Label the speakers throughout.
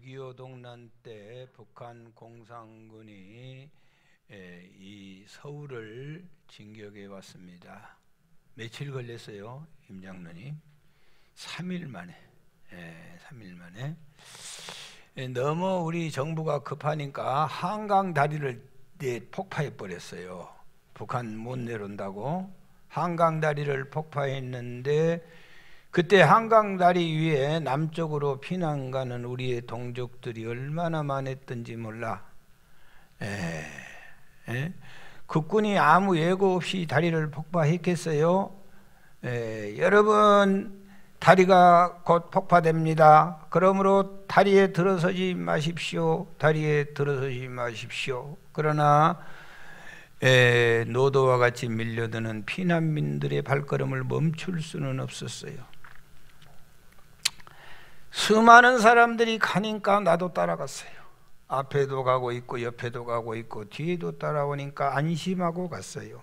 Speaker 1: 6.25 동란 때 북한 공산군이 이 서울을 진격해 왔습니다. 며칠 걸렸어요, 임 장로님? 3일 만에. 3일 만에. 너무 우리 정부가 급하니까 한강 다리를 폭파해 버렸어요. 북한 못 내려온다고 한강 다리를 폭파했는데, 그때 한강 다리 위에 남쪽으로 피난 가는 우리의 동족들이 얼마나 많았던지 몰라. 국군이 아무 예고 없이 다리를 폭파했겠어요? 여러분, 다리가 곧 폭파됩니다. 그러므로 다리에 들어서지 마십시오. 다리에 들어서지 마십시오. 그러나 노도와 같이 밀려드는 피난민들의 발걸음을 멈출 수는 없었어요. 수많은 사람들이 가니까 나도 따라갔어요. 앞에도 가고 있고 옆에도 가고 있고 뒤에도 따라오니까 안심하고 갔어요.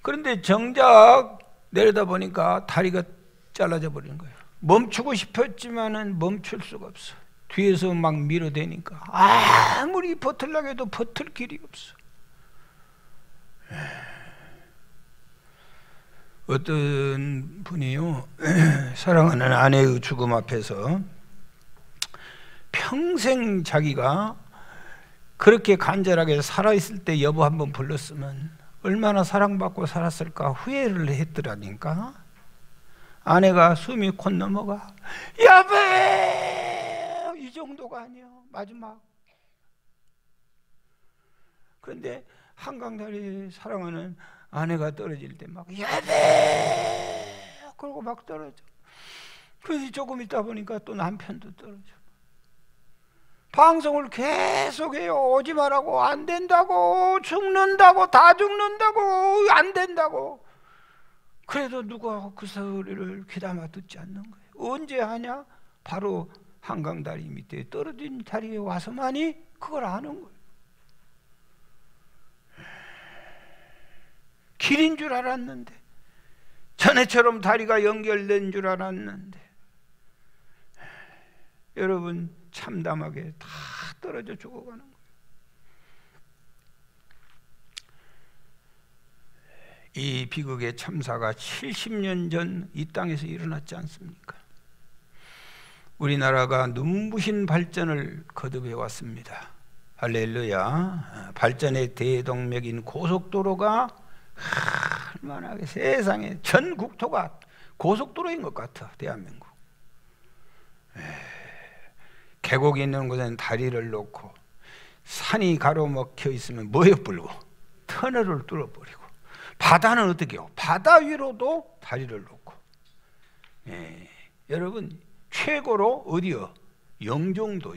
Speaker 1: 그런데 정작 내려다 보니까 다리가 잘라져 버린 거예요. 멈추고 싶었지만은 멈출 수가 없어. 뒤에서 막 밀어대니까 아무리 버틸려고 해도 버틸 길이 없어. 어떤 분이요, 사랑하는 아내의 죽음 앞에서 평생 자기가 그렇게 간절하게 살아있을 때 여보 한번 불렀으면 얼마나 사랑받고 살았을까 후회를 했더라니까. 아내가 숨이 곧 넘어가. 여보, 이 정도가 아니야, 마지막. 그런데 한강다리 사랑하는 아내가 떨어질 때 막 여보 그러고 막 떨어져. 그래서 조금 있다 보니까 또 남편도 떨어져. 방송을 계속해요. 오지 말라고, 안 된다고, 죽는다고, 다 죽는다고, 안 된다고. 그래도 누가 그 소리를 귀담아 듣지 않는 거예요. 언제 하냐? 바로 한강다리 밑에 떨어진 다리에 와서만이 그걸 아는 거예요. 길인 줄 알았는데, 전에처럼 다리가 연결된 줄 알았는데, 여러분 참담하게 다 떨어져 죽어가는 거예요. 이 비극의 참사가 70년 전 이 땅에서 일어났지 않습니까? 우리나라가 눈부신 발전을 거듭해 왔습니다. 할렐루야. 발전의 대동맥인 고속도로가 얼마나 세상에 전 국토가 고속도로인 것 같아. 대한민국. 계곡이 있는 곳에는 다리를 놓고, 산이 가로막혀 있으면 뭐에 불고 터널을 뚫어버리고, 바다는 어떻게 해요? 바다 위로도 다리를 놓고. 여러분, 최고로 어디요? 영종도.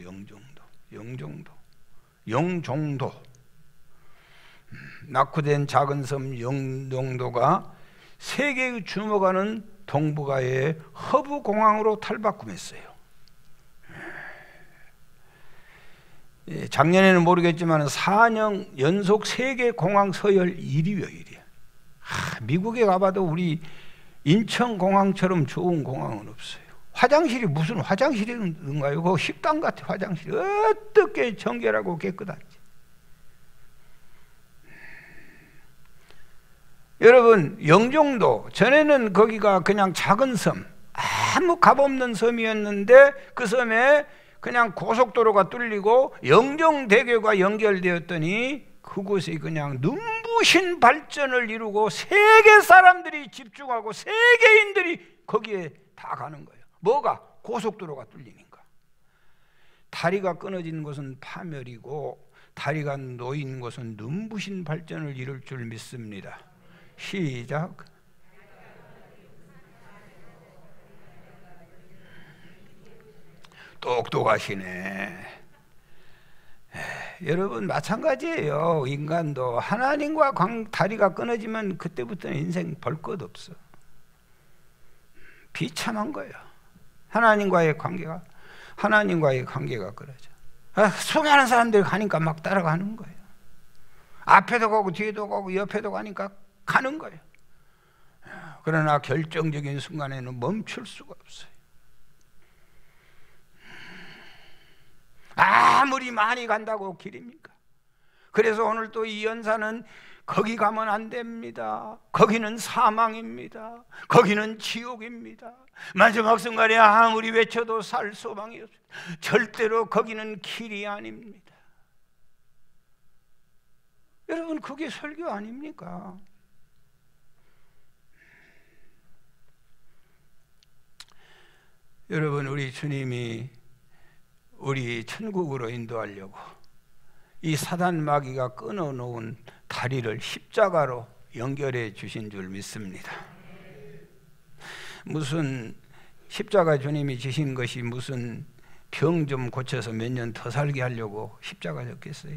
Speaker 1: 낙후된 작은 섬 영종도가 세계의 주목하는 동북아의 허브 공항으로 탈바꿈했어요. 작년에는 모르겠지만 4년 연속 세계 공항 서열 1위요, 1위. 미국에 가봐도 우리 인천공항처럼 좋은 공항은 없어요. 화장실이 무슨 화장실인가요? 그 식당 같아. 화장실이 어떻게 정결하고 깨끗한지. 여러분, 영종도 전에는 거기가 그냥 작은 섬, 아무 값없는 섬이었는데 그 섬에 그냥 고속도로가 뚫리고 영종대교가 연결되었더니 그곳이 그냥 눈부신 발전을 이루고 세계 사람들이 집중하고 세계인들이 거기에 다 가는 거예요. 뭐가? 고속도로가 뚫리니까. 다리가 끊어진 것은 파멸이고 다리가 놓인 것은 눈부신 발전을 이룰 줄 믿습니다. 시작. 똑똑하시네. 여러분, 마찬가지예요. 인간도 하나님과 다리가 끊어지면 그때부터는 인생 볼 것 없어. 비참한 거예요. 하나님과의 관계가 끊어져. 소개하는 사람들이 가니까 막 따라가는 거예요. 앞에도 가고 뒤에도 가고 옆에도 가니까 가는 거예요. 그러나 결정적인 순간에는 멈출 수가 없어요. 아무리 많이 간다고 길입니까? 그래서 오늘 또 이 연사는 거기 가면 안 됩니다. 거기는 사망입니다. 거기는 지옥입니다. 마지막 순간에 아무리 외쳐도 살 소망이 없습니다. 절대로 거기는 길이 아닙니다. 여러분, 그게 설교 아닙니까? 여러분, 우리 주님이 우리 천국으로 인도하려고 이 사단 마귀가 끊어놓은 다리를 십자가로 연결해 주신 줄 믿습니다. 무슨 십자가 주님이 지신 것이 무슨 병 좀 고쳐서 몇 년 더 살게 하려고 십자가 졌겠어요?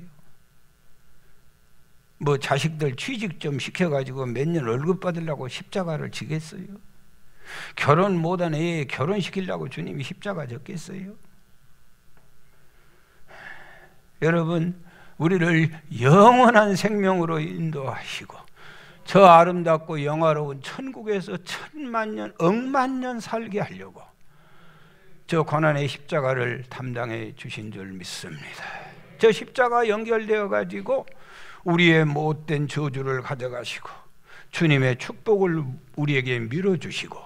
Speaker 1: 뭐 자식들 취직 좀 시켜가지고 몇 년 월급 받으려고 십자가를 지겠어요? 결혼 못한 애 결혼시키려고 주님이 십자가 졌겠어요? 여러분, 우리를 영원한 생명으로 인도하시고 저 아름답고 영화로운 천국에서 천만년 억만년 살게 하려고 저 고난의 십자가를 담당해 주신 줄 믿습니다. 저 십자가 연결되어 가지고 우리의 못된 저주를 가져가시고 주님의 축복을 우리에게 밀어주시고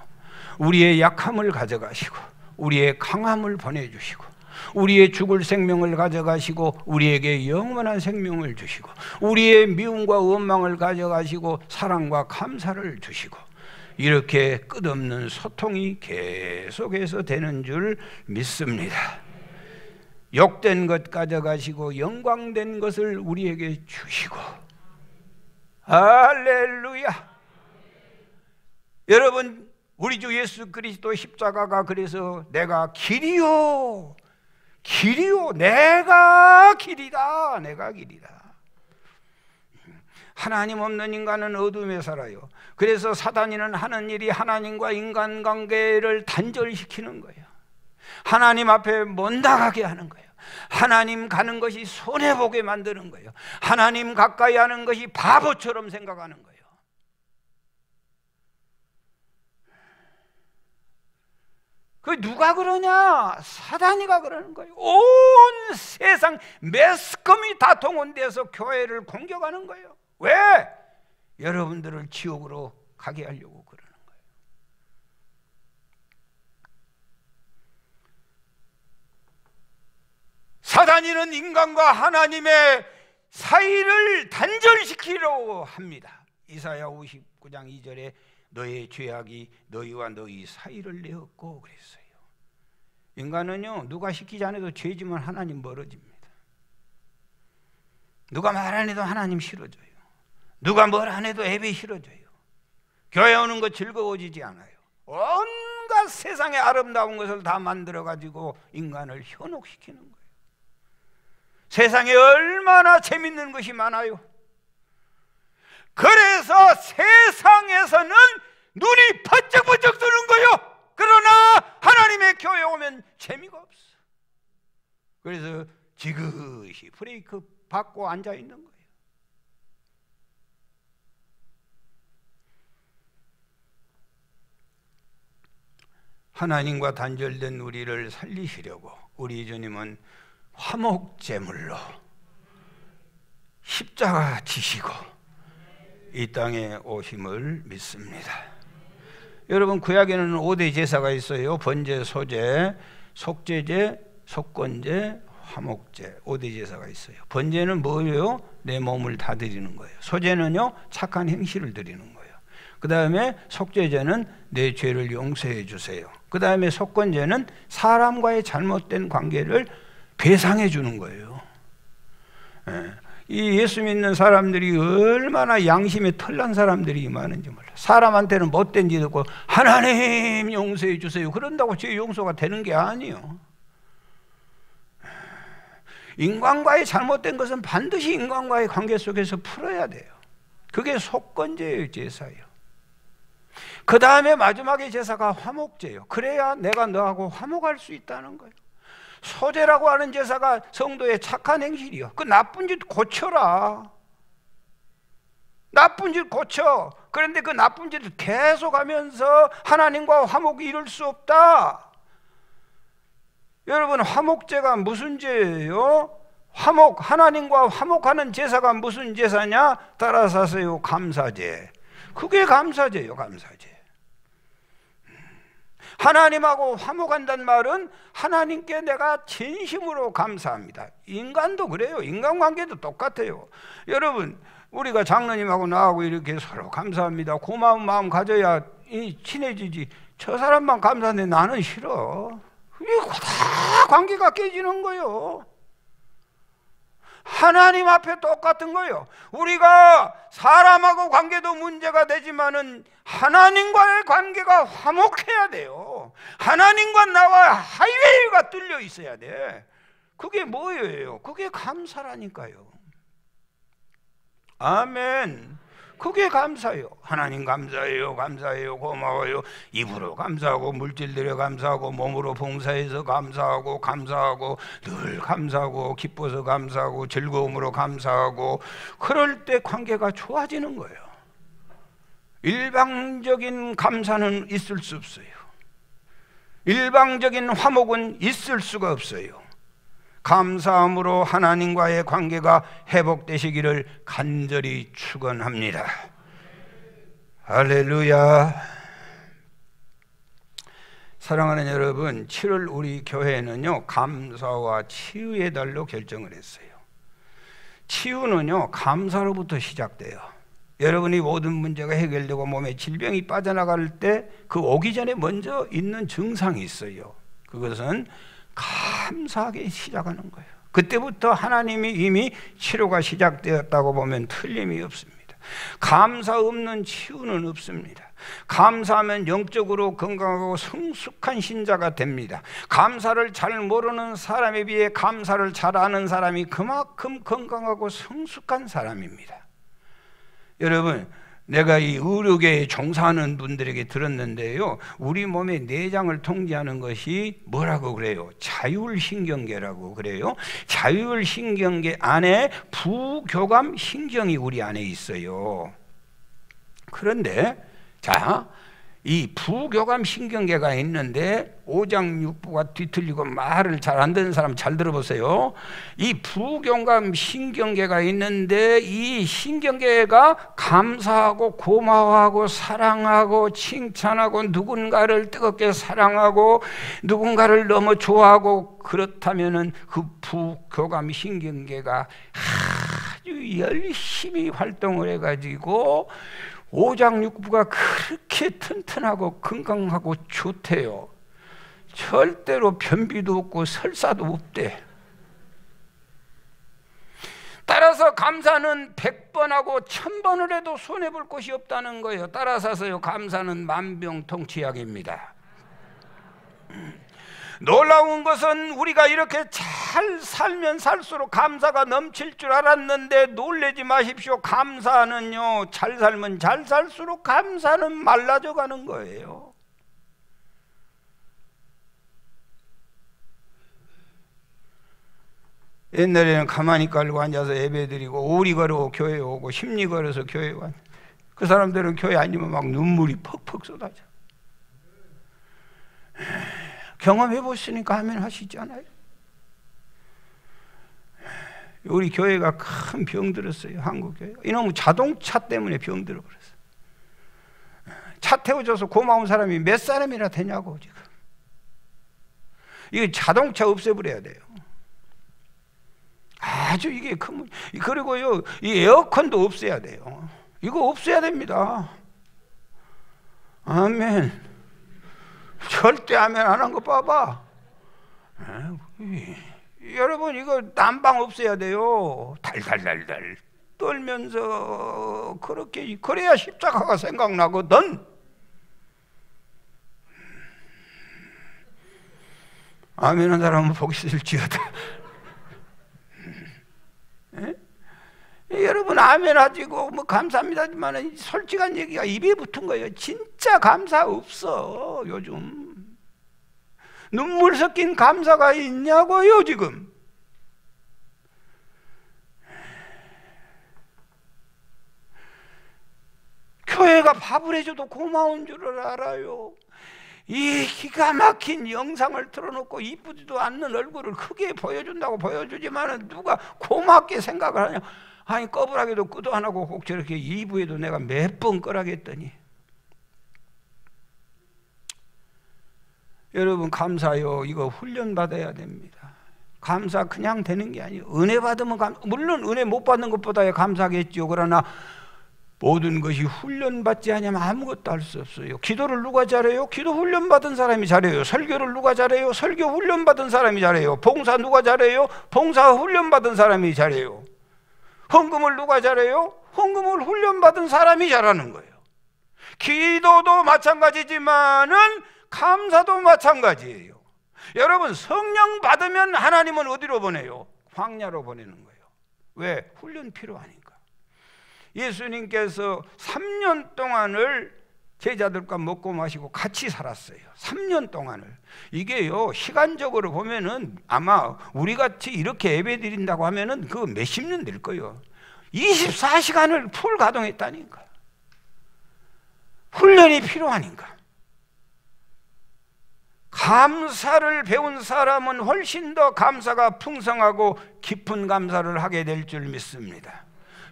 Speaker 1: 우리의 약함을 가져가시고 우리의 강함을 보내주시고 우리의 죽을 생명을 가져가시고 우리에게 영원한 생명을 주시고 우리의 미움과 원망을 가져가시고 사랑과 감사를 주시고 이렇게 끝없는 소통이 계속해서 되는 줄 믿습니다. 욕된 것 가져가시고 영광된 것을 우리에게 주시고 할렐루야. 여러분, 우리 주 예수 그리스도 십자가가 그래서 내가 길이요 길이요 내가 길이다 내가 길이다. 하나님 없는 인간은 어둠에 살아요. 그래서 사단이는 하는 일이 하나님과 인간관계를 단절시키는 거예요. 하나님 앞에 못 나가게 하는 거예요. 하나님 가는 것이 손해보게 만드는 거예요. 하나님 가까이 하는 것이 바보처럼 생각하는 거예요. 그 누가 그러냐? 사단이가 그러는 거예요. 온 세상 매스컴이 다 동원돼서 교회를 공격하는 거예요. 왜? 여러분들을 지옥으로 가게 하려고 그러는 거예요. 사단이는 인간과 하나님의 사이를 단절시키려고 합니다. 이사야 59장 2절에 너의 죄악이 너희와 너희 사이를 내었고 그랬어요. 인간은요, 누가 시키지 않아도 죄지면 하나님 멀어집니다. 누가 말 안 해도 하나님 싫어져요. 누가 뭘 안 해도 예배 싫어져요. 교회 오는 거 즐거워지지 않아요. 온갖 세상의 아름다운 것을 다 만들어가지고 인간을 현혹시키는 거예요. 세상에 얼마나 재밌는 것이 많아요. 그래서 세상에서는 눈이 번쩍번쩍 뜨는 거예요. 그러나 하나님의 교회에 오면 재미가 없어. 그래서 지그시 브레이크 받고 앉아 있는 거예요. 하나님과 단절된 우리를 살리시려고 우리 주님은 화목제물로 십자가 지시고 이 땅에 오심을 믿습니다. 여러분, 구약에는 5대 제사가 있어요. 번제, 소제, 속제제, 속건제, 화목제 5대 제사가 있어요. 번제는 뭐예요? 내 몸을 다 드리는 거예요. 소제는요, 착한 행실을 드리는 거예요. 그 다음에 속죄제는 내 죄를 용서해 주세요. 그 다음에 속건제는 사람과의 잘못된 관계를 배상해 주는 거예요. 이 예수 믿는 사람들이 얼마나 양심에 털난 사람들이 많은지 몰라요. 사람한테는 못된 짓 듣고 하나님 용서해 주세요 그런다고 죄 용서가 되는 게 아니에요. 인간과의 잘못된 것은 반드시 인간과의 관계 속에서 풀어야 돼요. 그게 속건제예요, 제사예요. 그 다음에 마지막에 제사가 화목제예요. 그래야 내가 너하고 화목할 수 있다는 거예요. 소제라고 하는 제사가 성도의 착한 행실이요. 그 나쁜 짓 고쳐라. 나쁜 짓 고쳐. 그런데 그 나쁜 짓을 계속하면서 하나님과 화목이 이룰 수 없다. 여러분, 화목제가 무슨 제예요? 하나님과 화목하는 제사가 무슨 제사냐? 따라서 하세요. 감사제. 그게 감사제예요. 감사제. 하나님하고 화목한다는 말은 하나님께 내가 진심으로 감사합니다. 인간도 그래요. 인간관계도 똑같아요. 여러분, 우리가 장로님하고 나하고 이렇게 서로 감사합니다, 고마운 마음 가져야 친해지지. 저 사람만 감사하는데 나는 싫어. 이거 다 관계가 깨지는 거예요. 하나님 앞에 똑같은 거예요. 우리가 사람하고 관계도 문제가 되지만은 하나님과의 관계가 화목해야 돼요. 하나님과 나와 하이웨이가 뚫려 있어야 돼. 그게 뭐예요? 그게 감사라니까요. 아멘. 그게 감사예요. 하나님 감사해요, 감사해요, 고마워요. 입으로 감사하고, 물질들에 감사하고, 몸으로 봉사해서 감사하고, 늘 감사하고, 기뻐서 감사하고, 즐거움으로 감사하고. 그럴 때 관계가 좋아지는 거예요. 일방적인 감사는 있을 수 없어요. 일방적인 화목은 있을 수가 없어요. 감사함으로 하나님과의 관계가 회복되시기를 간절히 축원합니다. 할렐루야. 사랑하는 여러분, 7월 우리 교회는요, 감사와 치유의 달로 결정을 했어요. 치유는요, 감사로부터 시작돼요. 여러분이 모든 문제가 해결되고 몸에 질병이 빠져나갈 때 그 오기 전에 먼저 있는 증상이 있어요. 그것은 감사하게 시작하는 거예요. 그때부터 하나님이 이미 치료가 시작되었다고 보면 틀림이 없습니다. 감사 없는 치유는 없습니다. 감사하면 영적으로 건강하고 성숙한 신자가 됩니다. 감사를 잘 모르는 사람에 비해 감사를 잘 아는 사람이 그만큼 건강하고 성숙한 사람입니다. 여러분, 내가 이 의료계에 종사하는 분들에게 들었는데요, 우리 몸의 내장을 통제하는 것이 뭐라고 그래요? 자율신경계라고 그래요. 자율신경계 안에 부교감 신경이 우리 안에 있어요. 그런데 이 부교감 신경계가 있는데 오장육부가 뒤틀리고 말을 잘 안 듣는 사람 잘 들어보세요. 이 부교감 신경계가 있는데 이 신경계가 감사하고 고마워하고 사랑하고 칭찬하고 누군가를 뜨겁게 사랑하고 누군가를 너무 좋아하고 그렇다면은 그 부교감 신경계가 아주 열심히 활동을 해가지고 오장육부가 그렇게 튼튼하고 건강하고 좋대요. 절대로 변비도 없고 설사도 없대. 따라서 감사는 100번 하고 1000번을 해도 손해볼 것이 없다는 거예요. 따라서요, 감사는 만병통치약입니다. 놀라운 것은 우리가 이렇게 잘 살면 살수록 감사가 넘칠 줄 알았는데 놀라지 마십시오. 감사는요, 잘 살면 잘 살수록 감사는 말라져 가는 거예요. 옛날에는 가만히 깔고 앉아서 예배드리고 오리 걸어 교회에 오고 심리 걸어서 교회에 왔. 그 사람들은 교회 앉으면 막 눈물이 퍽퍽 쏟아져. 경험해 보시니까 아멘 하시잖아요. 우리 교회가 큰 병 들었어요. 한국 교회. 이놈의 자동차 때문에 병 들어버렸어요. 차 태워줘서 고마운 사람이 몇 사람이나 되냐고 지금. 이거 자동차 없애버려야 돼요. 아주 이게 큰 문제. 그리고요, 이 에어컨도 없애야 돼요. 이거 없애야 됩니다. 아멘. 절대 아멘 안 한 거 봐봐. 여러분, 이거 난방 없애야 돼요. 달달달달 떨면서 그렇게, 그래야 십자가가 생각나거든. 아멘 한 사람은 복이 있을지어다. 여러분, 아멘 하시고 뭐 감사합니다지만 솔직한 얘기가 입에 붙은 거예요. 진짜 감사 없어. 요즘 눈물 섞인 감사가 있냐고요. 지금 교회가 밥을 해줘도 고마운 줄을 알아요. 이 기가 막힌 영상을 틀어놓고 이쁘지도 않는 얼굴을 크게 보여준다고 보여주지만은 누가 고맙게 생각을 하냐. 아니 꺼부라기도 끄도 안 하고 꼭 저렇게 2부에도 내가 몇 번 끄라겠더니. 여러분 감사요, 이거 훈련 받아야 됩니다. 감사 그냥 되는 게 아니에요. 은혜 받으면 물론 은혜 못 받는 것보다 감사하겠죠. 그러나 모든 것이 훈련받지 않으면 아무것도 할 수 없어요. 기도를 누가 잘해요? 기도 훈련받은 사람이 잘해요. 설교를 누가 잘해요? 설교 훈련받은 사람이 잘해요. 봉사 누가 잘해요? 봉사 훈련받은 사람이 잘해요. 헌금을 누가 잘해요? 헌금을 훈련받은 사람이 잘하는 거예요. 기도도 마찬가지지만은 감사도 마찬가지예요. 여러분 성령 받으면 하나님은 어디로 보내요? 광야로 보내는 거예요. 왜? 훈련 필요하니까. 예수님께서 3년 동안을 제자들과 먹고 마시고 같이 살았어요. 3년 동안을. 이게요 시간적으로 보면은 아마 우리같이 이렇게 예배 드린다고 하면은 그 몇십 년 될 거예요. 24시간을 풀 가동했다니까. 훈련이 필요하니까. 감사를 배운 사람은 훨씬 더 감사가 풍성하고 깊은 감사를 하게 될 줄 믿습니다.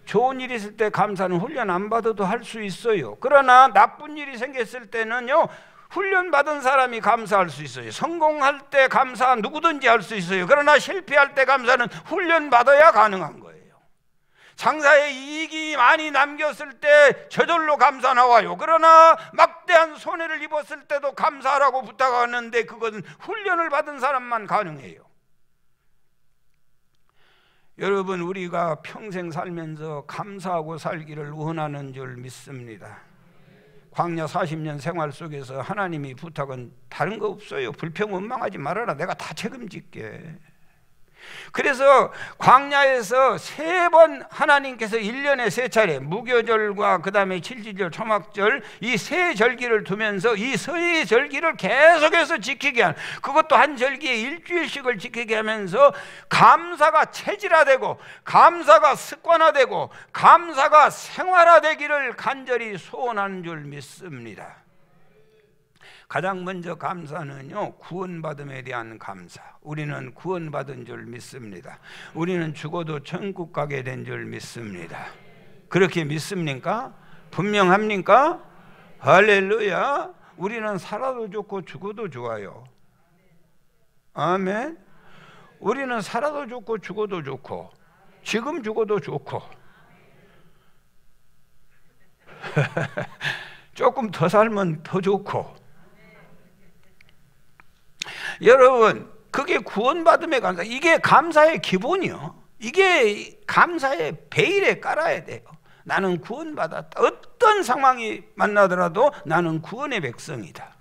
Speaker 1: 좋은 일이 있을 때 감사는 훈련 안 받아도 할 수 있어요. 그러나 나쁜 일이 생겼을 때는요 훈련 받은 사람이 감사할 수 있어요. 성공할 때 감사 누구든지 할 수 있어요. 그러나 실패할 때 감사는 훈련 받아야 가능한 거예요. 장사에 이익이 많이 남겼을 때 저절로 감사 나와요. 그러나 막대한 손해를 입었을 때도 감사하라고 부탁하는데 그것은 훈련을 받은 사람만 가능해요. 여러분 우리가 평생 살면서 감사하고 살기를 원하는 줄 믿습니다. 광야 40년 생활 속에서 하나님이 부탁은 다른 거 없어요. 불평원망하지 말아라. 내가 다 책임질게. 그래서 광야에서 3번 하나님께서 1년에 3차례 무교절과 그 다음에 칠지절 초막절 이 3절기를 두면서 이 3절기를 계속해서 지키게 하는, 그것도 한 절기에 일주일씩을 지키게 하면서 감사가 체질화되고 감사가 습관화되고 감사가 생활화되기를 간절히 소원하는 줄 믿습니다. 가장 먼저 감사는요 구원받음에 대한 감사. 우리는 구원받은 줄 믿습니다. 우리는 죽어도 천국 가게 된 줄 믿습니다. 그렇게 믿습니까? 분명합니까? 할렐루야. 우리는 살아도 좋고 죽어도 좋아요. 아멘. 우리는 살아도 좋고 죽어도 좋고 지금 죽어도 좋고 조금 더 살면 더 좋고. 여러분 그게 구원받음의 감사. 이게 감사의 기본이요. 이게 감사의 베일에 깔아야 돼요. 나는 구원받았다. 어떤 상황이 만나더라도 나는 구원의 백성이다.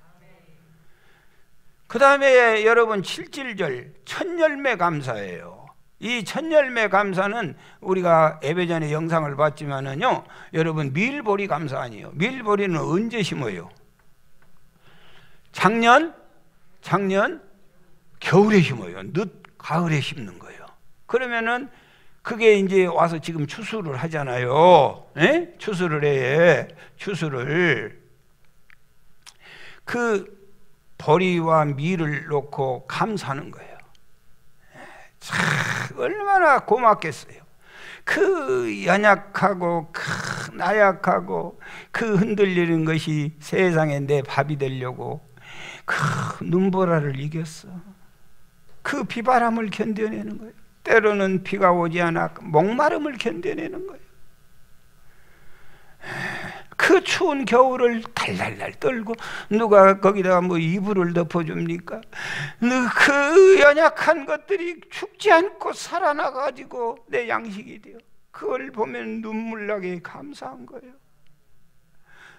Speaker 1: 그 다음에 여러분 칠칠절 첫열매 감사예요. 이 첫열매 감사는 우리가 예배 전에 영상을 봤지만은요 여러분 밀보리 감사 아니에요. 밀보리는 언제 심어요? 작년 겨울에 심어요. 늦 가을에 심는 거예요. 그러면은 그게 이제 와서 지금 추수를 하잖아요. 에? 추수를 해. 추수를. 그 보리와 밀을 놓고 감사하는 거예요. 참 얼마나 고맙겠어요. 그 연약하고 나약하고 그 흔들리는 것이 세상에 내 밥이 되려고 그 눈보라를 이겼어. 그 비바람을 견뎌내는 거예요. 때로는 비가 오지 않아 목마름을 견뎌내는 거예요. 그 추운 겨울을 달달달 떨고 누가 거기다가 뭐 이불을 덮어줍니까? 그 연약한 것들이 죽지 않고 살아나가지고 내 양식이 돼요. 그걸 보면 눈물 나게 감사한 거예요.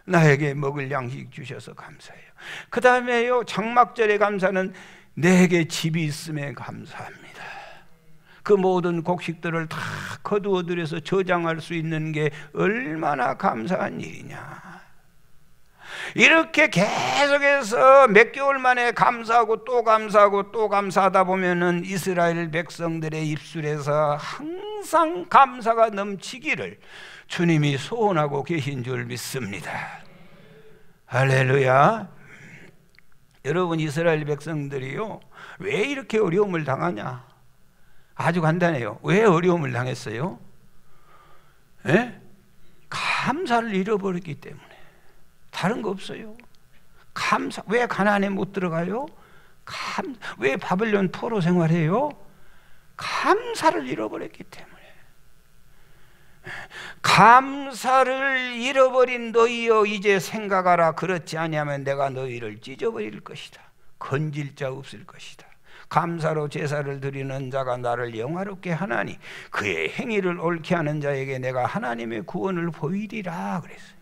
Speaker 1: 나에게 먹을 양식 주셔서 감사해요. 그 다음에요 장막절의 감사는 내게 집이 있음에 감사합니다. 그 모든 곡식들을 다 거두어들여서 저장할 수 있는 게 얼마나 감사한 일이냐. 이렇게 계속해서 몇 개월 만에 감사하고 또 감사하고 또 감사하다 보면은 이스라엘 백성들의 입술에서 항상 감사가 넘치기를 주님이 소원하고 계신 줄 믿습니다. 할렐루야. 여러분, 이스라엘 백성들이요, 왜 이렇게 어려움을 당하냐? 아주 간단해요. 왜 어려움을 당했어요? 예? 감사를 잃어버렸기 때문에. 다른 거 없어요. 감사. 왜 가나안에 못 들어가요? 왜 바벨론 포로 생활해요? 감사를 잃어버렸기 때문에. 감사를 잃어버린 너희여, 이제 생각하라. 그렇지 아니하면 내가 너희를 찢어버릴 것이다. 건질 자 없을 것이다. 감사로 제사를 드리는 자가 나를 영화롭게 하나니 그의 행위를 옳게 하는 자에게 내가 하나님의 구원을 보이리라 그랬어요.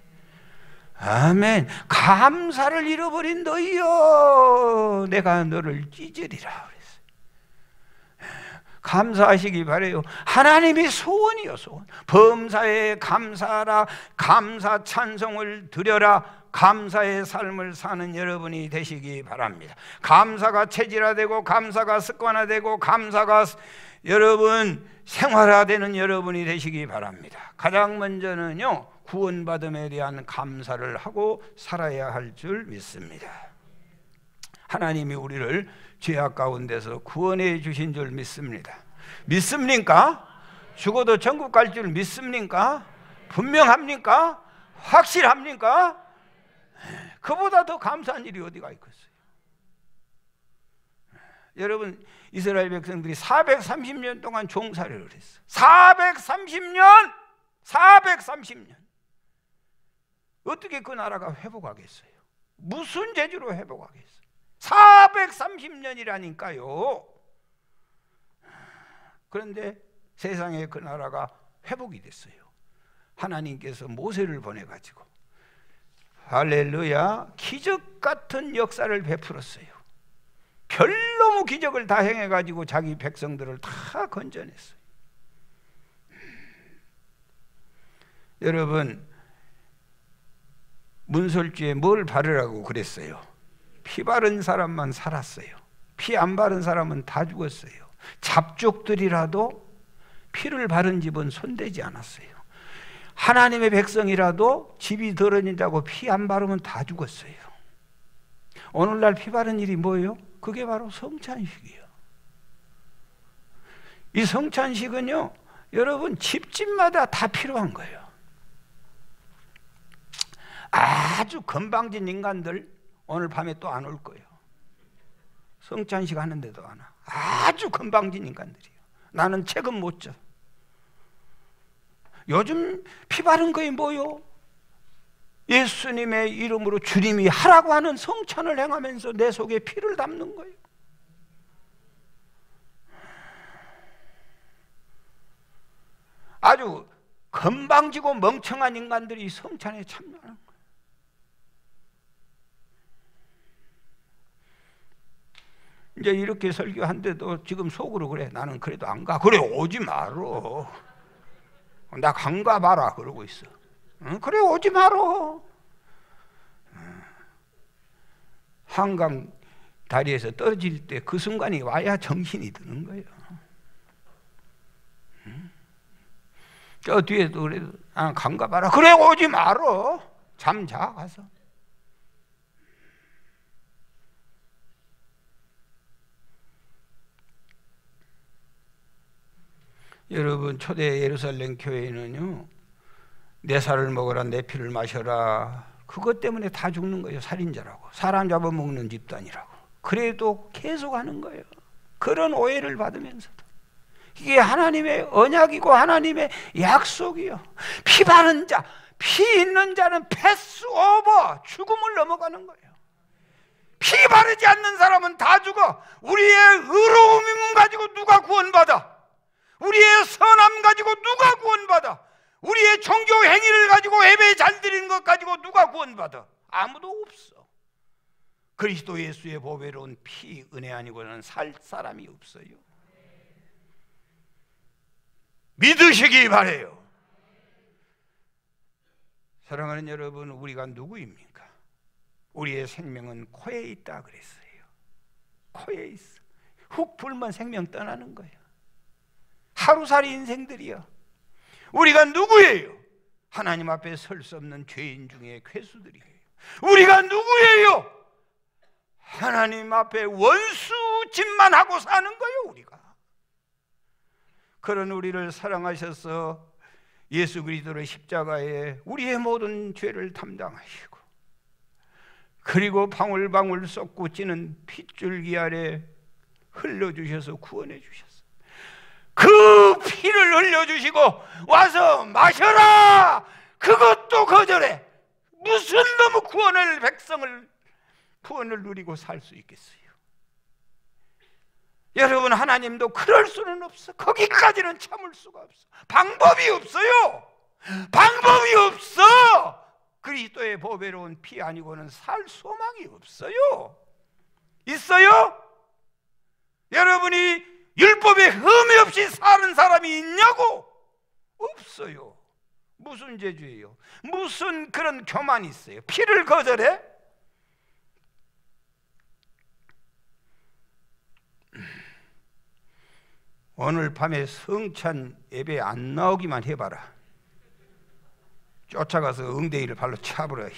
Speaker 1: 아멘. 감사를 잃어버린 너희여, 내가 너를 찢으리라 그랬어요. 감사하시기 바래요. 하나님의 소원이요, 소원. 범사에 감사하라. 감사 찬송을 드려라. 감사의 삶을 사는 여러분이 되시기 바랍니다. 감사가 체질화되고 감사가 습관화되고 감사가 여러분 생활화되는 여러분이 되시기 바랍니다. 가장 먼저는요, 구원받음에 대한 감사를 하고 살아야 할 줄 믿습니다. 하나님이 우리를 죄악 가운데서 구원해 주신 줄 믿습니다. 믿습니까? 죽어도 천국 갈 줄 믿습니까? 분명합니까? 확실합니까? 그보다 더 감사한 일이 어디가 있겠어요? 여러분, 이스라엘 백성들이 430년 동안 종살이를 했어. 430년! 430년! 어떻게 그 나라가 회복하겠어요? 무슨 재주로 회복하겠어요? 430년이라니까요. 그런데 세상에 그 나라가 회복이 됐어요. 하나님께서 모세를 보내가지고 할렐루야, 기적 같은 역사를 베풀었어요. 별너무 기적을 다 행해가지고 자기 백성들을 다 건져냈어요. 여러분, 문설주에 뭘 바르라고 그랬어요? 피 바른 사람만 살았어요. 피 안 바른 사람은 다 죽었어요. 잡족들이라도 피를 바른 집은 손대지 않았어요. 하나님의 백성이라도 집이 더러진다고 피 안 바르면 다 죽었어요. 오늘날 피 바른 일이 뭐예요? 그게 바로 성찬식이에요. 이 성찬식은요, 여러분 집집마다 다 필요한 거예요. 아주 건방진 인간들 오늘 밤에 또 안 올 거예요. 성찬식 하는데도 안 와. 아주 건방진 인간들이에요. 나는 책은 못 져. 요즘 피 바른 거에 뭐요? 예수님의 이름으로 주님이 하라고 하는 성찬을 행하면서 내 속에 피를 담는 거예요. 아주 건방지고 멍청한 인간들이 성찬에 참여하는 거예요. 이제 이렇게 설교한데도 지금 속으로 그래, 나는 그래도 안 가. 그래, 오지 말어. 나 간 가 봐라 그러고 있어. 응? 그래, 오지 말어. 한강 다리에서 떨어질 때 그 순간이 와야 정신이 드는 거예요. 응? 저 뒤에도 그래도 간 가 봐라. 그래, 오지 말어. 잠 자 가서. 여러분, 초대 예루살렘 교회는요, 내 살을 먹어라, 내 피를 마셔라, 그것 때문에 다 죽는 거예요. 살인자라고, 사람 잡아먹는 집단이라고. 그래도 계속 하는 거예요. 그런 오해를 받으면서도. 이게 하나님의 언약이고 하나님의 약속이요. 피 바른 자, 피 있는 자는 패스 오버, 죽음을 넘어가는 거예요. 피 바르지 않는 사람은 다 죽어. 우리의 의로움 가지고 누가 구원받아? 우리의 선함 가지고 누가 구원받아? 우리의 종교 행위를 가지고 예배 잘 드리는 것 가지고 누가 구원받아? 아무도 없어. 그리스도 예수의 보배로운 피, 은혜 아니고는 살 사람이 없어요. 믿으시기 바래요. 사랑하는 여러분, 우리가 누구입니까? 우리의 생명은 코에 있다 그랬어요. 코에 있어. 훅 불면 생명 떠나는 거예요. 하루살이 인생들이요. 우리가 누구예요? 하나님 앞에 설 수 없는 죄인 중에 괴수들이에요. 우리가 누구예요? 하나님 앞에 원수 짓만 하고 사는 거예요, 우리가. 그런 우리를 사랑하셔서 예수 그리스도의 십자가에 우리의 모든 죄를 담당하시고, 그리고 방울방울 쏟고 찌는 핏줄기 아래 흘려주셔서 구원해 주셨어요. 그 피를 흘려주시고 와서 마셔라! 그것도 거절해. 무슨 너무 구원을 누리고 살 수 있겠어요? 여러분, 하나님도 그럴 수는 없어. 거기까지는 참을 수가 없어. 방법이 없어요. 방법이 없어. 그리스도의 보배로운 피 아니고는 살 소망이 없어요. 있어요? 여러분이 율법에 흠이 없이 사는 사람이 있냐고? 없어요. 무슨 재주예요? 무슨 그런 교만이 있어요? 피를 거절해? 오늘 밤에 성찬 예배 안 나오기만 해봐라. 쫓아가서 응대이를 발로 차버려.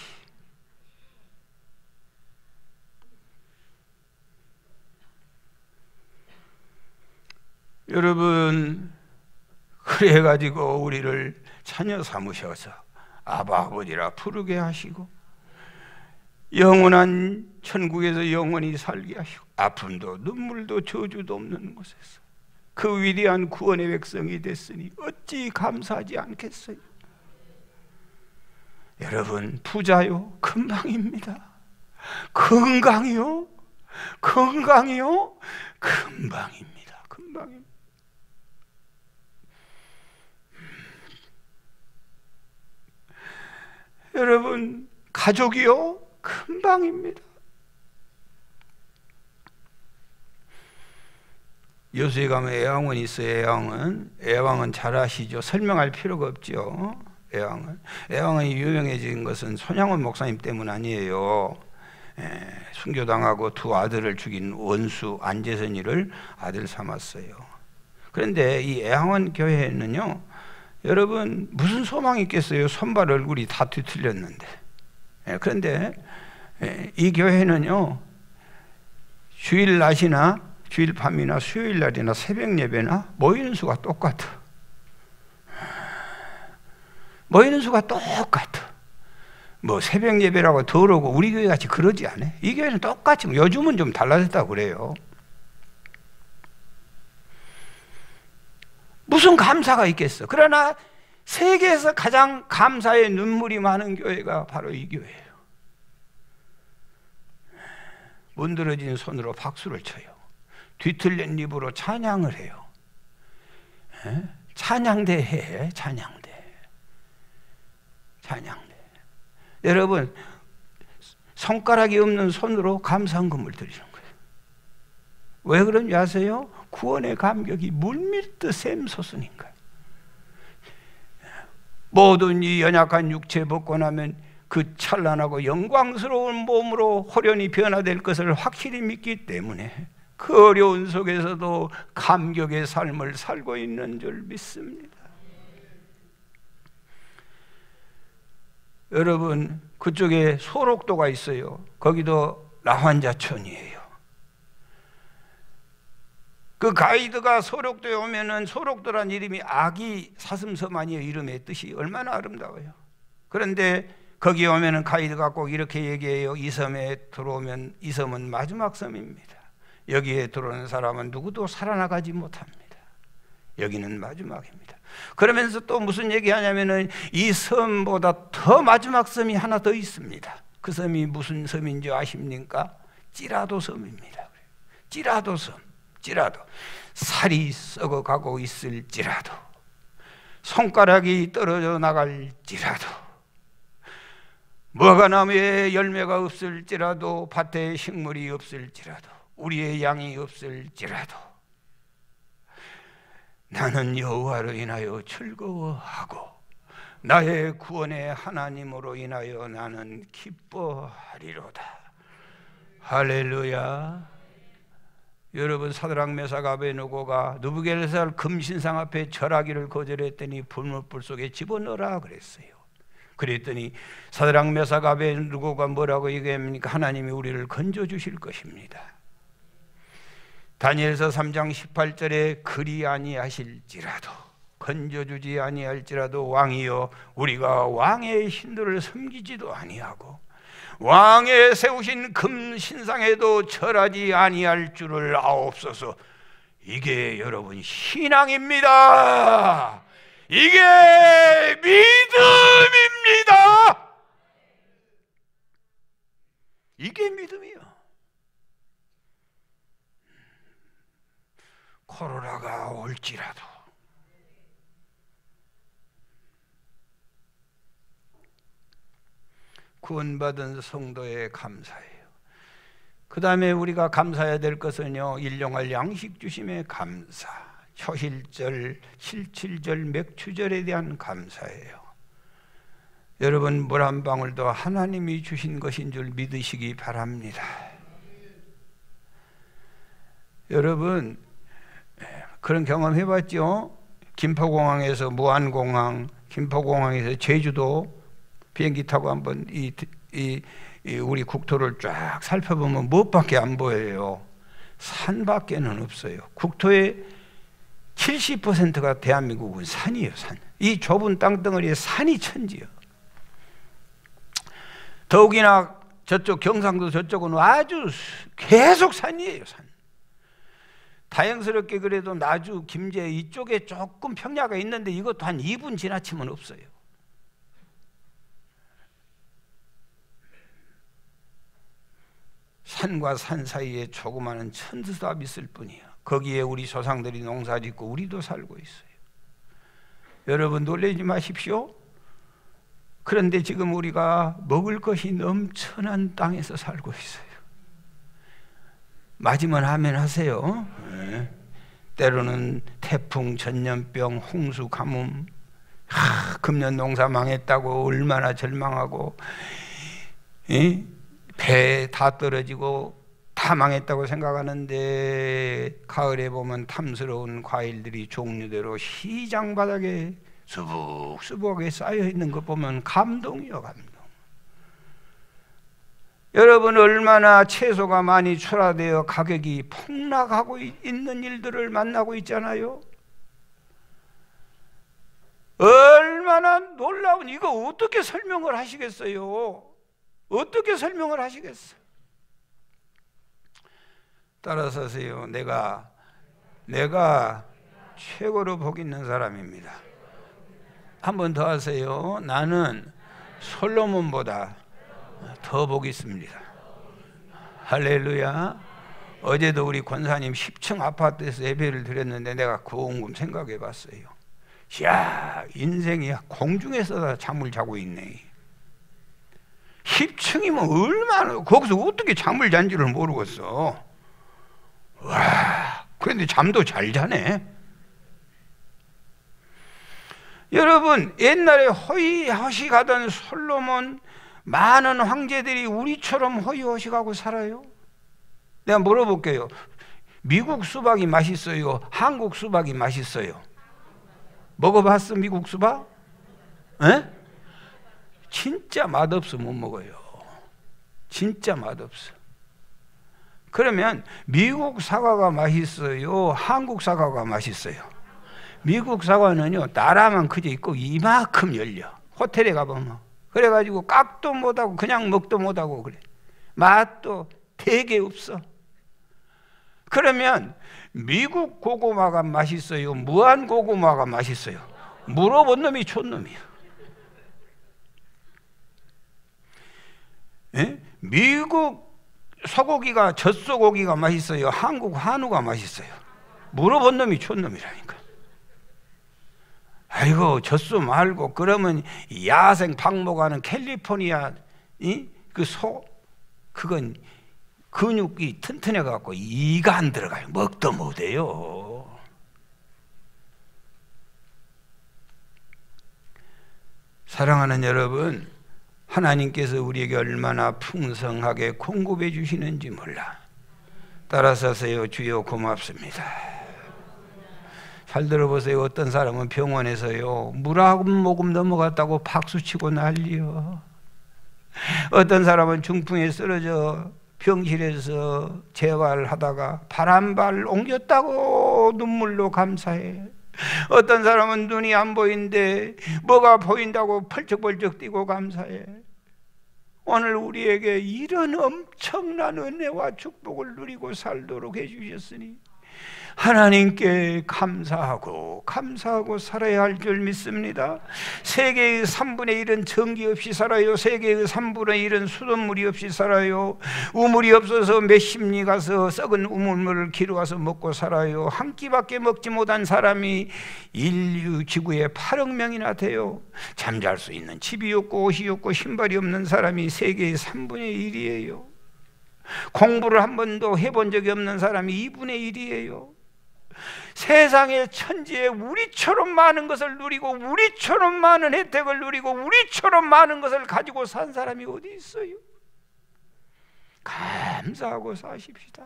Speaker 1: 여러분, 그래가지고 우리를 자녀 삼으셔서 아바 아버지라 부르게 하시고, 영원한 천국에서 영원히 살게 하시고, 아픔도 눈물도 저주도 없는 곳에서 그 위대한 구원의 백성이 됐으니 어찌 감사하지 않겠어요? 여러분, 부자요 금방입니다. 건강이요 금방입니다. 금방입니다. 여러분, 가족이요 금방입니다. 여수에 가면 애왕원이 있어요. 애왕은 잘 아시죠? 설명할 필요가 없죠. 애왕원이 유명해진 것은 손양원 목사님 때문 아니에요. 순교당하고 두 아들을 죽인 원수 안재선이를 아들 삼았어요. 그런데 이 애왕원 교회는요, 여러분, 무슨 소망이 있겠어요? 손발 얼굴이 다 뒤틀렸는데. 그런데 이 교회는요, 주일 낮이나 주일 밤이나 수요일 날이나 새벽 예배나 모이는 수가 똑같아. 모이는 수가 똑같아. 뭐 새벽 예배라고 더러고 우리 교회 같이 그러지 않아. 이 교회는 똑같이, 요즘은 좀 달라졌다고 그래요. 무슨 감사가 있겠어. 그러나 세계에서 가장 감사의 눈물이 많은 교회가 바로 이 교회예요. 문드러진 손으로 박수를 쳐요. 뒤틀린 입으로 찬양을 해요. 찬양대 해. 찬양대. 여러분, 손가락이 없는 손으로 감사헌금을 드리는 거예요. 왜 그런지 아세요? 구원의 감격이 물밀듯 샘솟으니까. 모든 이 연약한 육체 벗고 나면 그 찬란하고 영광스러운 몸으로 호련히 변화될 것을 확실히 믿기 때문에 그 어려운 속에서도 감격의 삶을 살고 있는 줄 믿습니다. 여러분, 그쪽에 소록도가 있어요. 거기도 라환자촌이에요. 그 가이드가 소록도에 오면은, 소록도란 이름이 아기 사슴섬 아니에요. 이름의 뜻이 얼마나 아름다워요. 그런데 거기 오면은 가이드가 꼭 이렇게 얘기해요. 이 섬에 들어오면 이 섬은 마지막 섬입니다. 여기에 들어오는 사람은 누구도 살아나가지 못합니다. 여기는 마지막입니다. 그러면서 또 무슨 얘기하냐면은 이 섬보다 더 마지막 섬이 하나 더 있습니다. 그 섬이 무슨 섬인지 아십니까? 찌라도 섬입니다. 찌라도 섬. 찌라도. 살이 썩어가고 있을지라도, 손가락이 떨어져 나갈지라도, 무화과나무에 열매가 없을지라도, 밭에 식물이 없을지라도, 우리의 양이 없을지라도, 나는 여호와로 인하여 즐거워하고 나의 구원의 하나님으로 인하여 나는 기뻐하리로다. 할렐루야. 여러분, 사드락 메삭 아베느고가 느부갓네살 금신상 앞에 절하기를 거절했더니 불문불 속에 집어넣으라 그랬어요. 그랬더니 사드락 메삭 아베느고가 뭐라고 얘기합니까? 하나님이 우리를 건져주실 것입니다. 다니엘서 3장 18절에 그리 아니하실지라도, 건져주지 아니할지라도 왕이여 우리가 왕의 신들을 섬기지도 아니하고 왕의 세우신 금 신상에도 절하지 아니할 줄을 아옵소서. 이게 여러분 신앙입니다. 이게 믿음입니다. 이게 믿음이요. 코로나가 올지라도 구원받은 성도의 감사예요. 그 다음에 우리가 감사해야 될 것은요, 일용할 양식 주심의 감사, 초실절, 실칠절, 맥추절에 대한 감사예요. 여러분, 물 한 방울도 하나님이 주신 것인 줄 믿으시기 바랍니다. 여러분, 그런 경험 해봤죠? 김포공항에서 무안공항, 김포공항에서 제주도 비행기 타고 한번 우리 국토를 쫙 살펴보면 무엇밖에 안 보여요? 산밖에는 없어요. 국토의 70%가 대한민국은 산이에요, 산. 이 좁은 땅덩어리에 산이 천지요. 더욱이나 저쪽 경상도 저쪽은 아주 계속 산이에요, 산. 다행스럽게 그래도 나주, 김제 이쪽에 조금 평야가 있는데 이것도 한 2분 지나치면 없어요. 산과 산 사이에 조그마한 천지삽 있을 뿐이야. 거기에 우리 조상들이 농사짓고 우리도 살고 있어요. 여러분 놀라지 마십시오. 그런데 지금 우리가 먹을 것이 넘쳐난 땅에서 살고 있어요. 맞으면 아멘 하세요. 네. 때로는 태풍, 전염병, 홍수, 가뭄, 금년 농사 망했다고 얼마나 절망하고, 배 다 떨어지고 다 망했다고 생각하는데, 가을에 보면 탐스러운 과일들이 종류대로 시장 바닥에 수북수북하게 쌓여있는 것 보면 감동이요, 감동. 여러분, 얼마나 채소가 많이 출하되어 가격이 폭락하고 있는 일들을 만나고 있잖아요. 얼마나 놀라운, 이거 어떻게 설명을 하시겠어요? 어떻게 설명을 하시겠어요? 따라서세요. 내가 최고로 복 있는 사람입니다. 한 번 더 하세요. 나는 솔로몬보다 더 복 있습니다. 할렐루야. 어제도 우리 권사님 10층 아파트에서 예배를 드렸는데 내가 곰곰 생각해 봤어요. 야, 인생이 공중에서 잠을 자고 있네. 10층이면 얼마나, 거기서 어떻게 잠을 잔지를 모르겠어. 와, 그런데 잠도 잘 자네. 여러분, 옛날에 허위허식하던 솔로몬, 많은 황제들이 우리처럼 허위허식하고 살아요? 내가 물어볼게요. 미국 수박이 맛있어요? 한국 수박이 맛있어요? 먹어봤어, 미국 수박? 에? 진짜 맛없어, 못 먹어요. 진짜 맛없어. 그러면 미국 사과가 맛있어요? 한국 사과가 맛있어요? 미국 사과는요, 나라만 그저 있고 이만큼 열려. 호텔에 가보면. 그래가지고 깍도 못하고 그냥 먹도 못하고 그래. 맛도 되게 없어. 그러면 미국 고구마가 맛있어요? 무한 고구마가 맛있어요? 물어본 놈이 촌놈이야. 에? 미국 소고기가, 젖소고기가 맛있어요? 한국 한우가 맛있어요? 물어본 놈이 촌놈이라니까. 아이고, 젖소 말고 그러면 야생 방목하는 캘리포니아 그 소, 그건 근육이 튼튼해 갖고 이가 안 들어가요. 먹도 못해요. 사랑하는 여러분, 하나님께서 우리에게 얼마나 풍성하게 공급해 주시는지 몰라. 따라서 하세요. 주여 고맙습니다. 잘 들어보세요. 어떤 사람은 병원에서요 물 한 모금 넘어갔다고 박수치고 난리요. 어떤 사람은 중풍에 쓰러져 병실에서 재활하다가 발 한 발 옮겼다고 눈물로 감사해. 어떤 사람은 눈이 안 보이는데 뭐가 보인다고 펄쩍펄쩍 뛰고 감사해. 오늘 우리에게 이런 엄청난 은혜와 축복을 누리고 살도록 해주셨으니 하나님께 감사하고 감사하고 살아야 할 줄 믿습니다. 세계의 3분의 1은 전기 없이 살아요. 세계의 3분의 1은 수돗물이 없이 살아요. 우물이 없어서 몇십 리 가서 썩은 우물물을 기르어서 먹고 살아요. 한 끼밖에 먹지 못한 사람이 인류 지구에 8억 명이나 돼요. 잠잘 수 있는 집이 없고 옷이 없고 신발이 없는 사람이 세계의 3분의 1이에요. 공부를 한 번도 해본 적이 없는 사람이 2분의 1이에요. 세상의 천지에 우리처럼 많은 것을 누리고 우리처럼 많은 혜택을 누리고 우리처럼 많은 것을 가지고 산 사람이 어디 있어요? 감사하고 사십시다.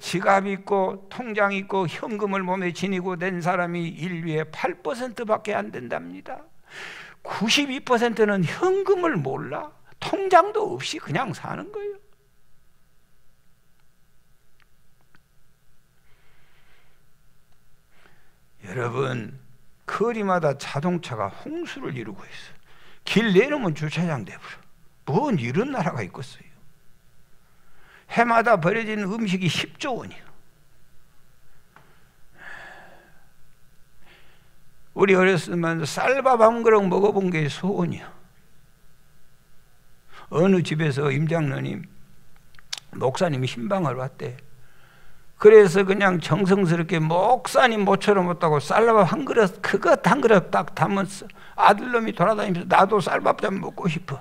Speaker 1: 지갑 있고 통장 있고 현금을 몸에 지니고 된 사람이 인류의 8%밖에 안 된답니다. 92%는 현금을 몰라. 통장도 없이 그냥 사는 거예요. 여러분, 거리마다 자동차가 홍수를 이루고 있어요. 길 내놓으면 주차장 돼버려. 뭔 이런 나라가 있겠어요. 해마다 버려진 음식이 10조 원이에요. 우리 어렸을 때 쌀밥 한 그릇 먹어본 게 소원이야. 어느 집에서 임장로님, 목사님이 신방을 왔대. 그래서 그냥 정성스럽게 목사님 모처럼 못하고 쌀밥 한 그릇, 그것 한 그릇 딱 담았어. 아들놈이 돌아다니면서 나도 쌀밥 좀 먹고 싶어.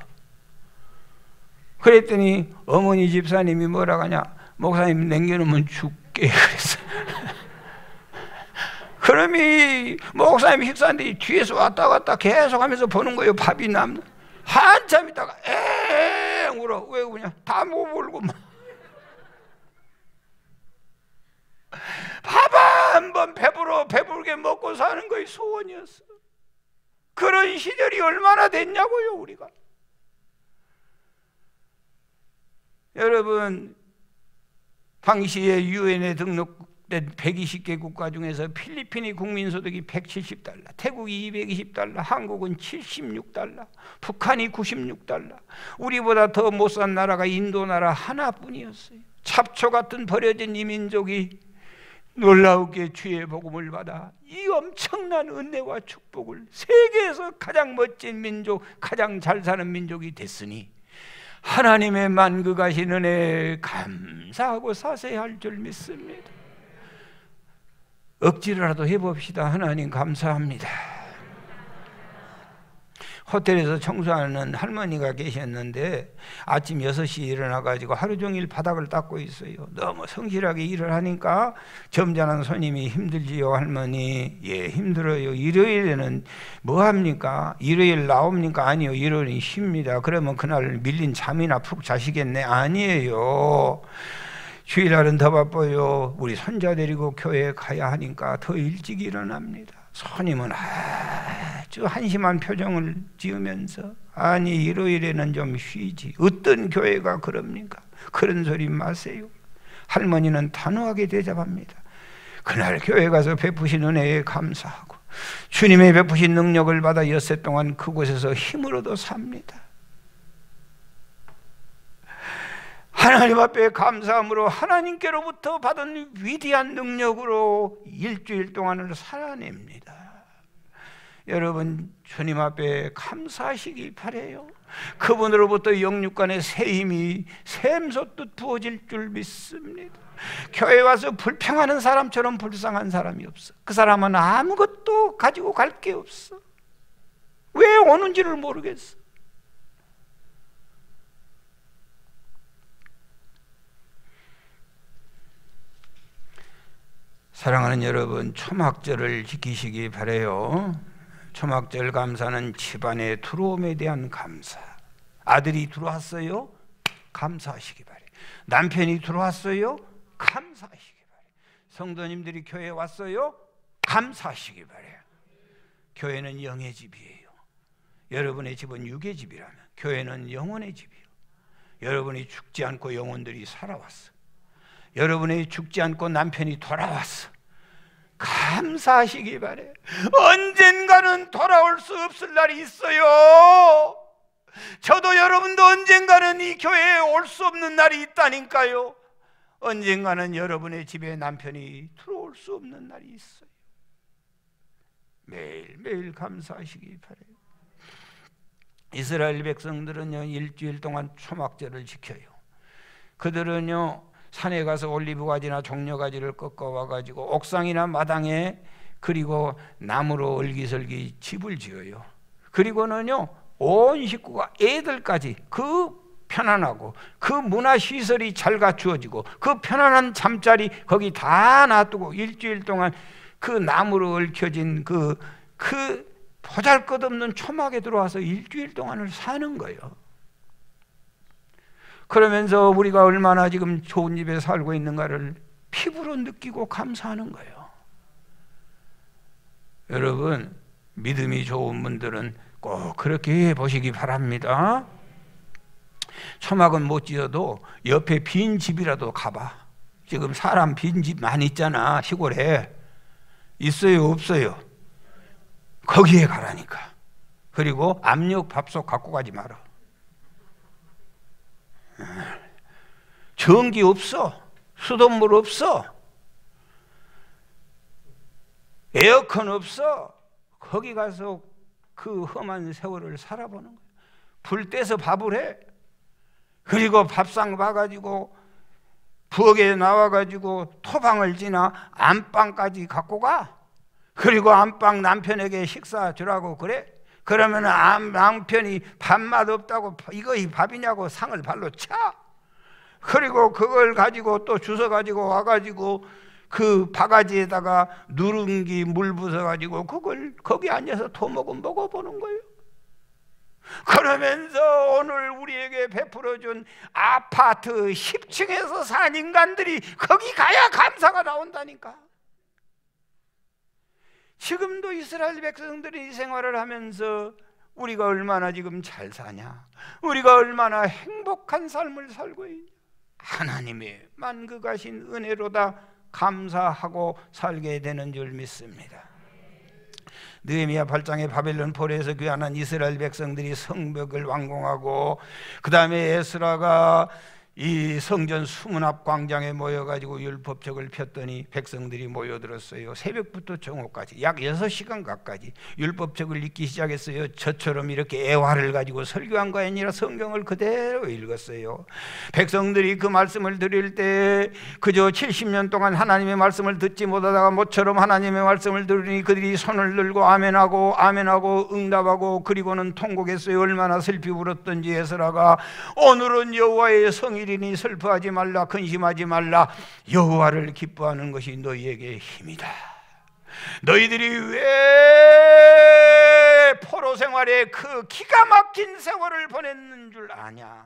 Speaker 1: 그랬더니 어머니 집사님이 뭐라 하냐, 목사님 남겨놓으면 죽게 그랬어. 그러면 목사님 식사인데 뒤에서 왔다 갔다 계속 하면서 보는 거예요. 밥이 남는. 한참 있다가 엥 울어. 왜 그냥 다 먹어보고 막. 밥 한 번 배부르게 먹고 사는 것이 소원이었어. 그런 시절이 얼마나 됐냐고요, 우리가. 여러분, 당시에 유엔에 등록된 120개 국가 중에서 필리핀이 국민소득이 170달러, 태국이 220달러, 한국은 76달러, 북한이 96달러. 우리보다 더 못 산 나라가 인도 나라 하나뿐이었어요. 잡초 같은 버려진 이 민족이 놀라우게 주의 복음을 받아 이 엄청난 은혜와 축복을, 세계에서 가장 멋진 민족, 가장 잘 사는 민족이 됐으니 하나님의 만극하신 은혜에 감사하고 사세야 할 줄 믿습니다. 억지로라도 해봅시다. 하나님 감사합니다. 호텔에서 청소하는 할머니가 계셨는데 아침 6시에 일어나가지고 하루 종일 바닥을 닦고 있어요. 너무 성실하게 일을 하니까 점잖은 손님이 힘들지요 할머니. 예, 힘들어요. 일요일에는 뭐 합니까? 일요일 나옵니까? 아니요, 일요일은 쉽니다. 그러면 그날 밀린 잠이나 푹 자시겠네? 아니에요. 주일날은 더 바빠요. 우리 손자 데리고 교회에 가야 하니까 더 일찍 일어납니다. 손님은 아주 한심한 표정을 지으면서 아니 일요일에는 좀 쉬지. 어떤 교회가 그럽니까? 그런 소리 마세요. 할머니는 단호하게 대답합니다. 그날 교회 가서 베푸신 은혜에 감사하고 주님의 베푸신 능력을 받아 엿새 동안 그곳에서 힘을 얻어 삽니다. 하나님 앞에 감사함으로 하나님께로부터 받은 위대한 능력으로 일주일 동안을 살아냅니다. 여러분, 주님 앞에 감사하시기 바라요. 그분으로부터 영육간의 새 힘이 샘솟듯 부어질 줄 믿습니다. 교회 와서 불평하는 사람처럼 불쌍한 사람이 없어. 그 사람은 아무것도 가지고 갈 게 없어. 왜 오는지를 모르겠어. 사랑하는 여러분, 초막절을 지키시기 바라요. 초막절 감사는 집안의 들어옴에 대한 감사. 아들이 들어왔어요? 감사하시기 바라요. 남편이 들어왔어요? 감사하시기 바라요. 성도님들이 교회에 왔어요? 감사하시기 바래요. 교회는 영의 집이에요. 여러분의 집은 육의 집이라면 교회는 영혼의 집이에요. 여러분이 죽지 않고 영혼들이 살아왔어. 여러분이 죽지 않고 남편이 돌아왔어. 감사하시기 바래요. 언젠가는 돌아올 수 없을 날이 있어요. 저도 여러분도 언젠가는 이 교회에 올 수 없는 날이 있다니까요. 언젠가는 여러분의 집에 남편이 들어올 수 없는 날이 있어요. 매일매일 감사하시기 바래요. 이스라엘 백성들은요, 일주일 동안 초막절을 지켜요. 그들은요, 산에 가서 올리브가지나 종려가지를 꺾어 와가지고 옥상이나 마당에, 그리고 나무로 얼기설기 집을 지어요. 그리고는요, 온 식구가 애들까지 그 편안하고 그 문화시설이 잘 갖추어지고 그 편안한 잠자리 거기 다 놔두고 일주일 동안 그 나무로 얽혀진 그 보잘것없는 초막에 들어와서 일주일 동안을 사는 거예요. 그러면서 우리가 얼마나 지금 좋은 집에 살고 있는가를 피부로 느끼고 감사하는 거예요. 여러분, 믿음이 좋은 분들은 꼭 그렇게 해보시기 바랍니다. 초막은 못 지어도 옆에 빈 집이라도 가봐. 지금 사람 빈 집 많이 있잖아. 시골에 있어요, 없어요? 거기에 가라니까. 그리고 압력 밥솥 갖고 가지 마라. 전기 없어. 수돗물 없어. 에어컨 없어. 거기 가서 그 험한 세월을 살아보는 거예요. 불 떼서 밥을 해. 그리고 밥상 봐가지고 부엌에 나와가지고 토방을 지나 안방까지 갖고 가. 그리고 안방 남편에게 식사 주라고 그래. 그러면 남편이 밥맛 없다고 이거 이 밥이냐고 상을 발로 차. 그리고 그걸 가지고 또 주워 가지고 와가지고 그 바가지에다가 누룽지 물 부숴가지고 그걸 거기 앉아서 토목은 먹어보는 거예요. 그러면서 오늘 우리에게 베풀어준 아파트 10층에서 산 인간들이 거기 가야 감사가 나온다니까. 지금도 이스라엘 백성들이 이 생활을 하면서 우리가 얼마나 지금 잘 사냐, 우리가 얼마나 행복한 삶을 살고 있냐, 하나님의 만극하신 은혜로다 감사하고 살게 되는 줄 믿습니다. 느헤미야 8장에 바벨론 포로에서 귀환한 이스라엘 백성들이 성벽을 완공하고 그 다음에 에스라가 이 성전 수문 앞 광장에 모여가지고 율법책을 폈더니 백성들이 모여들었어요. 새벽부터 정오까지 약 6시간 가까이 율법책을 읽기 시작했어요. 저처럼 이렇게 애화를 가지고 설교한 거 아니라 성경을 그대로 읽었어요. 백성들이 그 말씀을 드릴 때 그저 70년 동안 하나님의 말씀을 듣지 못하다가 모처럼 하나님의 말씀을 들으니 그들이 손을 들고 아멘하고 아멘하고 응답하고 그리고는 통곡했어요. 얼마나 슬피 울었던지 에스라가 오늘은 여호와의 성일이니 슬퍼하지 말라, 근심하지 말라. 여호와를 기뻐하는 것이 너희에게 힘이다. 너희들이 왜 포로 생활에 그 기가 막힌 세월을 보냈는 줄 아냐?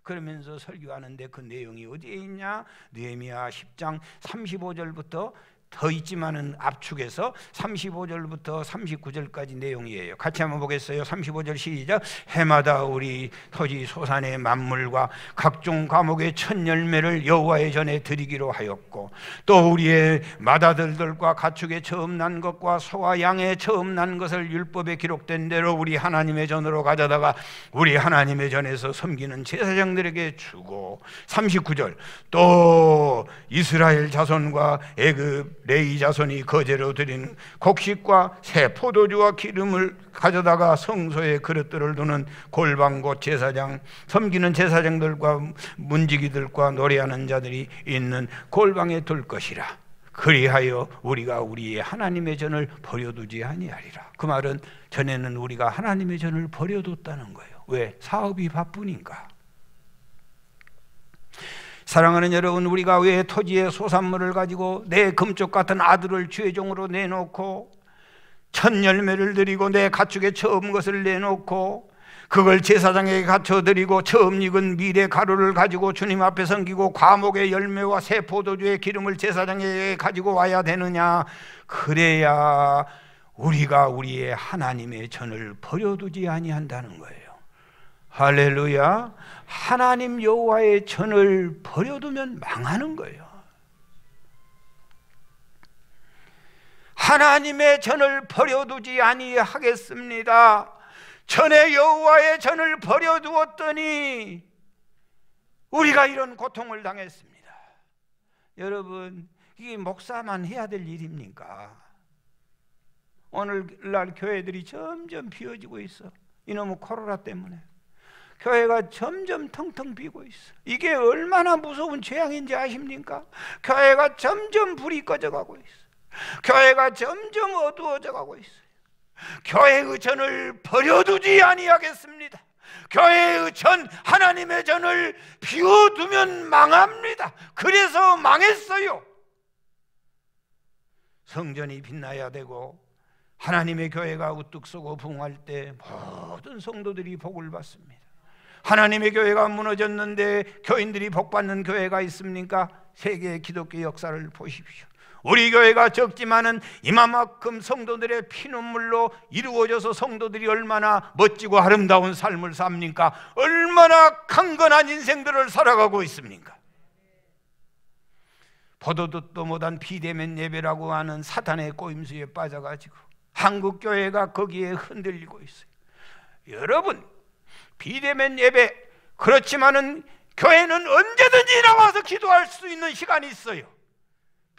Speaker 1: 그러면서 설교하는데 그 내용이 어디에 있냐? 느헤미야 10장 35절부터 더 있지만은 압축해서 35절부터 39절까지 내용이에요. 같이 한번 보겠어요. 35절 시작. 해마다 우리 토지 소산의 만물과 각종 과목의 첫 열매를 여호와의 전에 드리기로 하였고 또 우리의 맏아들들과 가축의 처음 난 것과 소와 양의 처음 난 것을 율법에 기록된 대로 우리 하나님의 전으로 가져다가 우리 하나님의 전에서 섬기는 제사장들에게 주고 39절 또 이스라엘 자손과 애굽 레위 자손이 거제로 드리는 곡식과 새 포도주와 기름을 가져다가 성소에 그릇들을 두는 골방곳 제사장 섬기는 제사장들과 문지기들과 노래하는 자들이 있는 골방에 둘 것이라. 그리하여 우리가 우리의 하나님의 전을 버려두지 아니하리라. 그 말은 전에는 우리가 하나님의 전을 버려뒀다는 거예요. 왜? 사업이 바쁘니까. 사랑하는 여러분, 우리가 왜 토지의 소산물을 가지고 내 금쪽 같은 아들을 주의 종으로 내놓고 첫 열매를 드리고 내 가축의 처음 것을 내놓고 그걸 제사장에게 갖춰드리고 처음 익은 밀의 가루를 가지고 주님 앞에 섬기고 과목의 열매와 새 포도주의 기름을 제사장에게 가지고 와야 되느냐? 그래야 우리가 우리의 하나님의 전을 버려두지 아니한다는 거예요. 할렐루야. 하나님 여호와의 전을 버려두면 망하는 거예요. 하나님의 전을 버려두지 아니하겠습니다. 전에 여호와의 전을 버려두었더니 우리가 이런 고통을 당했습니다. 여러분, 이게 목사만 해야 될 일입니까? 오늘날 교회들이 점점 비어지고 있어. 이놈의 코로나 때문에 교회가 점점 텅텅 비고 있어. 이게 얼마나 무서운 재앙인지 아십니까? 교회가 점점 불이 꺼져가고 있어. 교회가 점점 어두워져 가고 있어요. 교회의 전을 버려두지 아니하겠습니다. 교회의 전, 하나님의 전을 비워두면 망합니다. 그래서 망했어요. 성전이 빛나야 되고 하나님의 교회가 우뚝 서고 부흥할 때 모든 성도들이 복을 받습니다. 하나님의 교회가 무너졌는데 교인들이 복받는 교회가 있습니까? 세계의 기독교 역사를 보십시오. 우리 교회가 적지만은 이만큼 성도들의 피눈물로 이루어져서 성도들이 얼마나 멋지고 아름다운 삶을 삽니까? 얼마나 강건한 인생들을 살아가고 있습니까? 포도듣도 못한 비대면 예배라고 하는 사탄의 꼬임수에 빠져가지고 한국 교회가 거기에 흔들리고 있어요. 여러분, 비대면 예배, 그렇지만은 교회는 언제든지 나와서 기도할 수 있는 시간이 있어요.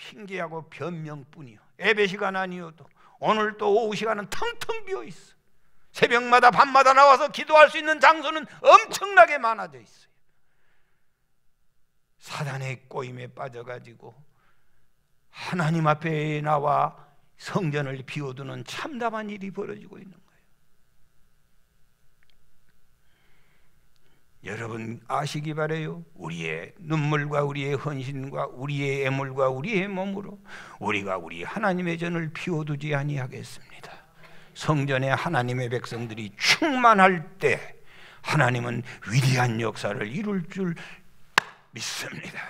Speaker 1: 핑계하고 변명뿐이요. 예배 시간 아니어도 오늘 또 오후 시간은 텅텅 비어 있어. 새벽마다 밤마다 나와서 기도할 수 있는 장소는 엄청나게 많아져 있어요. 사단의 꼬임에 빠져가지고 하나님 앞에 나와 성전을 비워두는 참담한 일이 벌어지고 있는 거예요. 여러분 아시기 바라요. 우리의 눈물과 우리의 헌신과 우리의 애물과 우리의 몸으로 우리가 우리 하나님의 전을 비워두지 아니하겠습니다. 성전에 하나님의 백성들이 충만할 때 하나님은 위대한 역사를 이룰 줄 믿습니다.